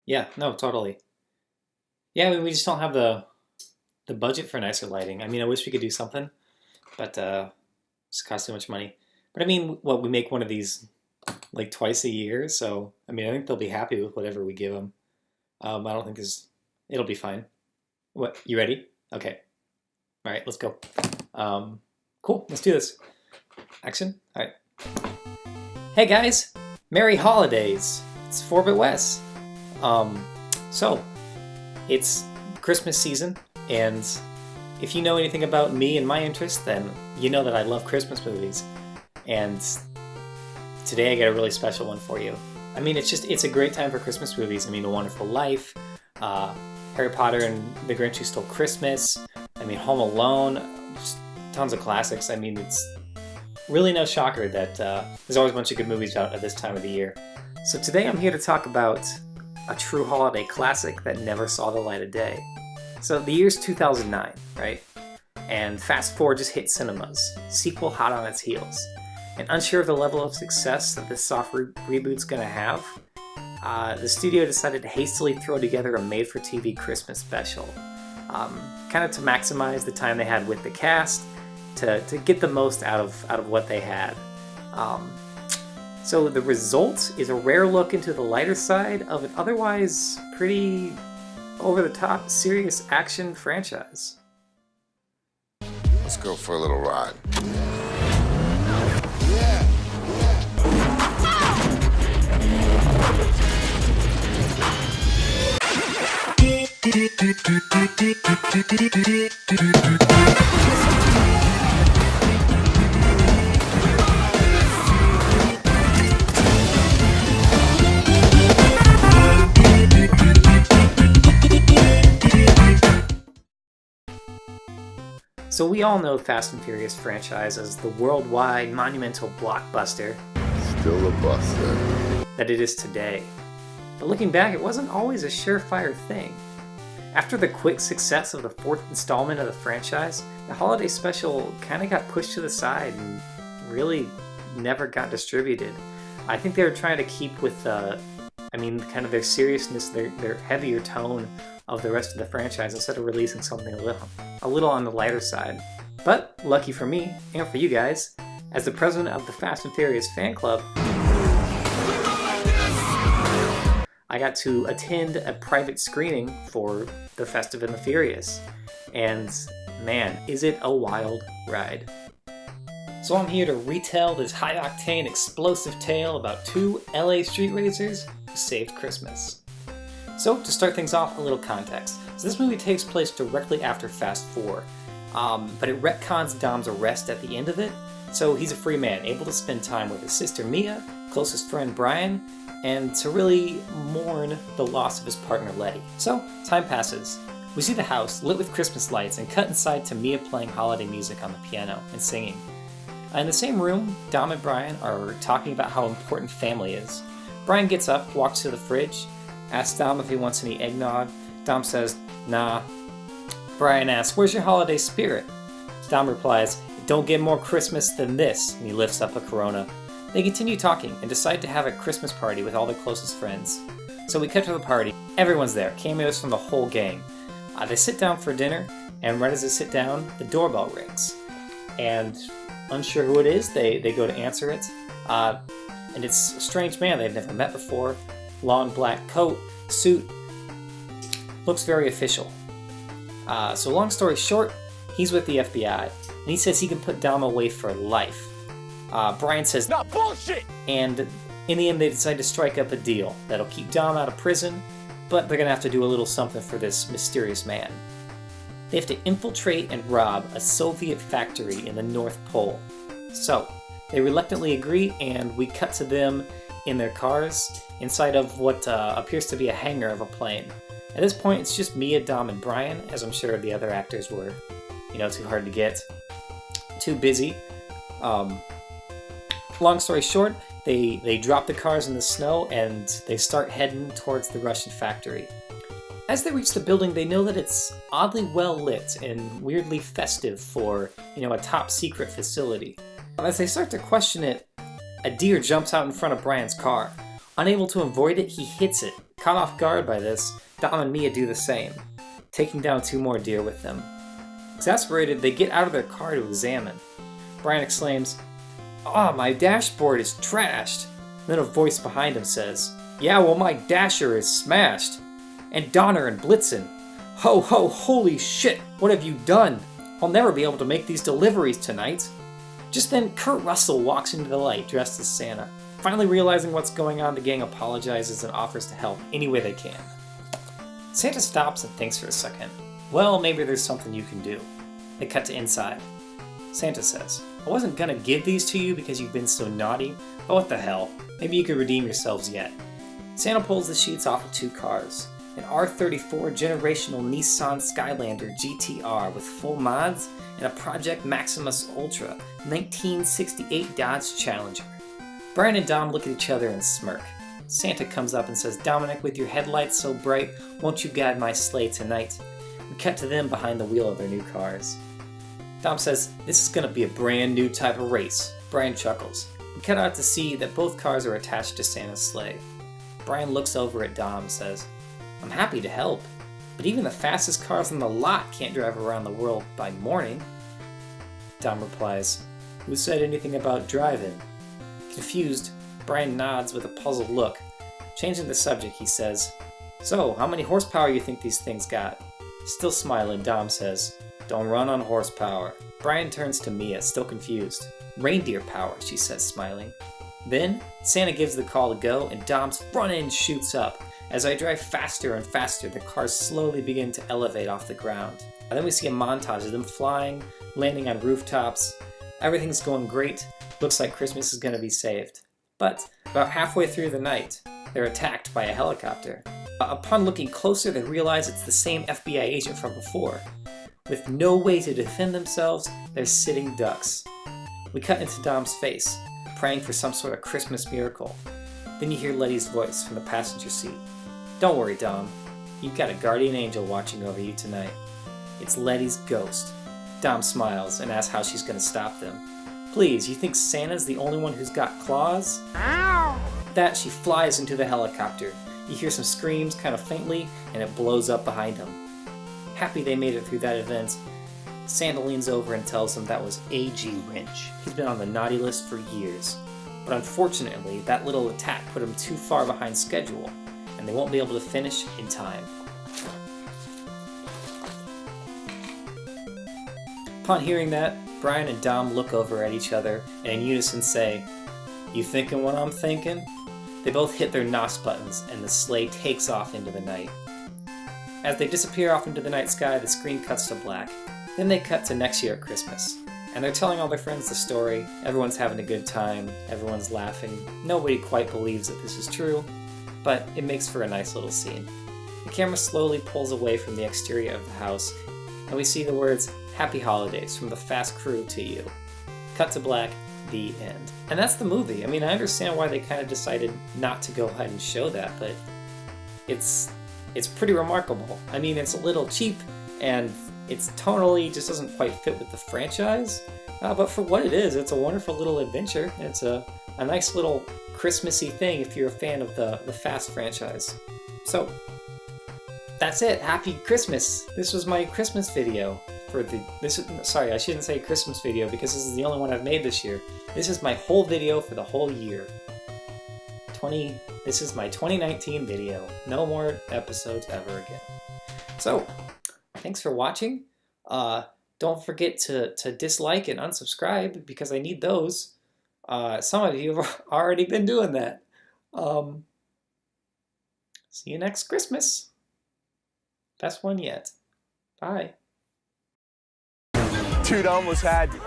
Yeah, no, totally. Yeah, I mean, we just don't have the budget for nicer lighting. I mean, I wish we could do something, but it's cost too much money. But I mean, what we make one of these like twice a year, so I mean, I think they'll be happy with whatever we give them. I don't think there's, it'll be fine. What, you ready? Okay. All right, let's go. Cool, let's do this. Action. All right. Hey guys, Merry Holidays. It's Bit Wes. So it's Christmas season, and if you know anything about me and my interest, then you know that I love Christmas movies. And today I got a really special one for you. I mean, it's a great time for Christmas movies. I mean, A Wonderful Life, Harry Potter and the Grinch Who Stole Christmas, I mean, Home Alone, just tons of classics. I mean, it's really no shocker that there's always a bunch of good movies out at this time of the year. So today I'm here to talk about a true holiday classic that never saw the light of day. So the year's 2009, right? And Fast 4 just hit cinemas, sequel hot on its heels. And unsure of the level of success that this soft reboot's gonna have, the studio decided to hastily throw together a made-for-TV Christmas special, kind of to maximize the time they had with the cast, to get the most out of what they had. So the result is a rare look into the lighter side of an otherwise pretty over-the-top, serious action franchise. Let's go for a little ride. So we all know Fast and Furious franchise as the worldwide monumental blockbuster Still a buster. that it is today. But looking back, it wasn't always a surefire thing. After the quick success of the fourth installment of the franchise, the holiday special kind of got pushed to the side and really never got distributed. I think they were trying to keep with, kind of their seriousness, their heavier tone of the rest of the franchise instead of releasing something a little on the lighter side. But lucky for me, and for you guys, as the president of the Fast and Furious fan club, I got to attend a private screening for the Festive and the Furious. And man, is it a wild ride. So I'm here to retell this high-octane, explosive tale about two LA street racers who saved Christmas. So, to start things off, a little context. So this movie takes place directly after Fast 4, but it retcons Dom's arrest at the end of it, so he's a free man, able to spend time with his sister Mia, closest friend Brian, and to really mourn the loss of his partner Letty. So, time passes. We see the house lit with Christmas lights and cut inside to Mia playing holiday music on the piano and singing. In the same room, Dom and Brian are talking about how important family is. Brian gets up, walks to the fridge, asks Dom if he wants any eggnog. Dom says, nah. Brian asks, where's your holiday spirit? Dom replies, don't get more Christmas than this, and he lifts up a Corona. They continue talking and decide to have a Christmas party with all their closest friends. So we cut to the party. Everyone's there, cameos from the whole gang. They sit down for dinner, and right as they sit down, the doorbell rings. And unsure who it is, they go to answer it. And it's a strange man they've never met before. Long black coat, suit, looks very official. So long story short, he's with the FBI, and he says he can put Dom away for life. Brian says, "No bullshit!" And in the end, they decide to strike up a deal that'll keep Dom out of prison, but they're gonna have to do a little something for this mysterious man. They have to infiltrate and rob a Soviet factory in the North Pole. So, they reluctantly agree, and we cut to them in their cars inside of what appears to be a hangar of a plane. At this point, it's just Mia, Dom, and Brian, as I'm sure the other actors were, too hard to get, too busy. Long story short, they drop the cars in the snow and they start heading towards the Russian factory. As they reach the building, they know that it's oddly well lit and weirdly festive for, a top secret facility. As they start to question it, a deer jumps out in front of Brian's car. Unable to avoid it, he hits it, Caught off guard by this, Dom and Mia do the same, taking down 2 more deer with them. Exasperated, they get out of their car to examine. Brian exclaims, "Ah, my dashboard is trashed." Then a voice behind him says, "Yeah, well my dasher is smashed. And Donner and Blitzen. Ho ho, holy shit, what have you done? I'll never be able to make these deliveries tonight." Just then, Kurt Russell walks into the light dressed as Santa. Finally realizing what's going on, the gang apologizes and offers to help any way they can. Santa stops and thinks for a second. Well, maybe there's something you can do. They cut to inside. Santa says, "I wasn't gonna give these to you because you've been so naughty, but what the hell, maybe you could redeem yourselves yet." Santa pulls the sheets off of 2 cars. An R34 generational Nissan Skylander GTR with full mods and a Project Maximus Ultra 1968 Dodge Challenger. Brian and Dom look at each other and smirk. Santa comes up and says, "Dominic, with your headlights so bright, won't you guide my sleigh tonight?" We cut to them behind the wheel of their new cars. Dom says, "This is gonna be a brand new type of race." Brian chuckles. We cut out to see that both cars are attached to Santa's sleigh. Brian looks over at Dom and says, "I'm happy to help, but even the fastest cars on the lot can't drive around the world by morning." Dom replies, "Who said anything about driving?" Confused, Brian nods with a puzzled look. Changing the subject, he says, "So, how many horsepower you think these things got?" Still smiling, Dom says, "Don't run on horsepower." Brian turns to Mia, still confused. "Reindeer power," she says, smiling. Then, Santa gives the call to go, and Dom's front end shoots up. As I drive faster and faster, the cars slowly begin to elevate off the ground. And then we see a montage of them flying, landing on rooftops. Everything's going great. Looks like Christmas is going to be saved. But about halfway through the night, they're attacked by a helicopter. Upon looking closer, they realize it's the same FBI agent from before. With no way to defend themselves, they're sitting ducks. We cut into Dom's face, praying for some sort of Christmas miracle. Then you hear Letty's voice from the passenger seat. "Don't worry, Dom. You've got a guardian angel watching over you tonight. It's Letty's ghost." Dom smiles and asks how she's going to stop them. "Please, you think Santa's the only one who's got claws?" With that, she flies into the helicopter. You hear some screams kind of faintly, and it blows up behind them. Happy they made it through that event, Santa leans over and tells them that was A.G. Wrench. He's been on the naughty list for years. But unfortunately, that little attack put him too far behind schedule, and they won't be able to finish in time. Upon hearing that, Brian and Dom look over at each other and in unison say, "You thinking what I'm thinking?" They both hit their NOS buttons and the sleigh takes off into the night. As they disappear off into the night sky, the screen cuts to black. Then they cut to next year at Christmas. And they're telling all their friends the story. Everyone's having a good time. Everyone's laughing. Nobody quite believes that this is true, but it makes for a nice little scene. The camera slowly pulls away from the exterior of the house, and we see the words, "Happy Holidays from the Fast Crew to you." Cut to black, the end. And that's the movie. I mean, I understand why they kind of decided not to go ahead and show that, but it's pretty remarkable. I mean, it's a little cheap, and it's tonally just doesn't quite fit with the franchise, but for what it is, it's a wonderful little adventure. It's a nice little Christmassy thing if you're a fan of the Fast franchise. So, that's it. Happy Christmas! This was my Christmas video. Sorry, I shouldn't say Christmas video because this is the only one I've made this year. This is my whole video for the whole year. This is my 2019 video. No more episodes ever again. So, thanks for watching. Don't forget to dislike and unsubscribe because I need those. Some of you have already been doing that. See you next Christmas. Best one yet. Bye. Dude, I almost had you.